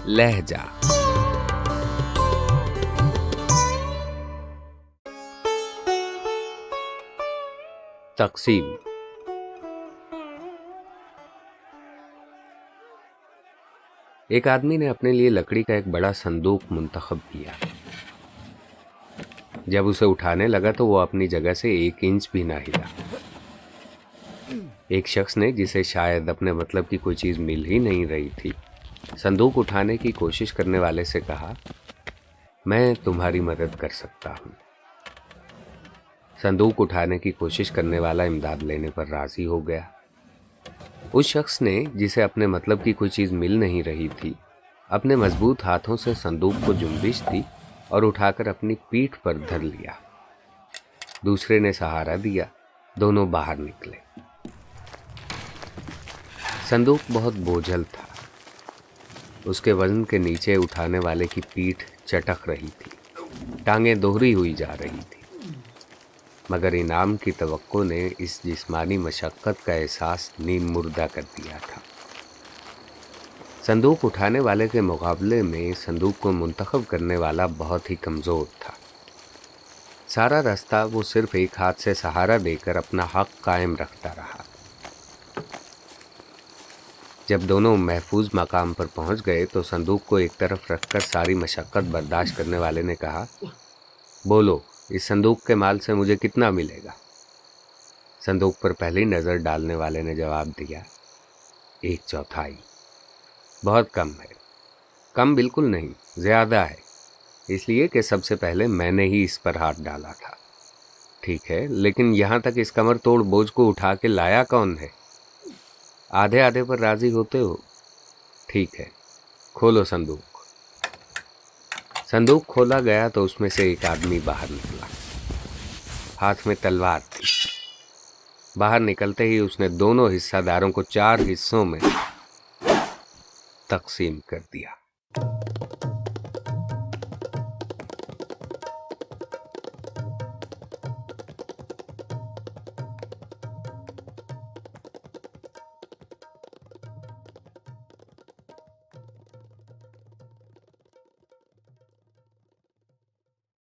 लहजा। तकसीम। एक आदमी ने अपने लिए लकड़ी का एक बड़ा संदूक मुंतखब किया। जब उसे उठाने लगा तो वो अपनी जगह से 1 इंच भी ना हिला। एक शख्स ने, जिसे शायद अपने मतलब की कोई चीज मिल ही नहीं रही थी, संदूक उठाने की कोशिश करने वाले से कहा, मैं तुम्हारी मदद कर सकता हूं। संदूक उठाने की कोशिश करने वाला इमदाद लेने पर राजी हो गया। उस शख्स ने, जिसे अपने मतलब की कोई चीज मिल नहीं रही थी, अपने मजबूत हाथों से संदूक को जुम्बिश दी और उठाकर अपनी पीठ पर धर लिया। दूसरे ने सहारा दिया। दोनों बाहर निकले। संदूक बहुत बोझल था। उसके वजन के नीचे उठाने वाले की पीठ चटक रही थी, टांगें दोहरी हुई जा रही थी, मगर इनाम की तवक्को ने इस जिस्मानी मशक्कत का एहसास नींद मुर्दा कर दिया था। संदूक उठाने वाले के मुकाबले में संदूक को मुंतखब करने वाला बहुत ही कमज़ोर था। सारा रास्ता वो सिर्फ एक हाथ से सहारा देकर अपना हक कायम रखता रहा। जब दोनों महफूज मकाम पर पहुंच गए तो संदूक को एक तरफ रखकर सारी मशक्कत बर्दाश्त करने वाले ने कहा, बोलो, इस संदूक के माल से मुझे कितना मिलेगा? संदूक पर पहली नज़र डालने वाले ने जवाब दिया, 1/4। बहुत कम है। कम बिल्कुल नहीं, ज़्यादा है, इसलिए कि सबसे पहले मैंने ही इस पर हाथ डाला था। ठीक है, लेकिन यहाँ तक इस कमर तोड़ बोझ को उठा के लाया कौन है? आधे आधे पर राजी होते हो? ठीक है, खोलो संदूक। संदूक खोला गया तो उसमें से एक आदमी बाहर निकला। हाथ में तलवार थी। बाहर निकलते ही उसने दोनों हिस्सादारों को 4 हिस्सों में तकसीम कर दिया।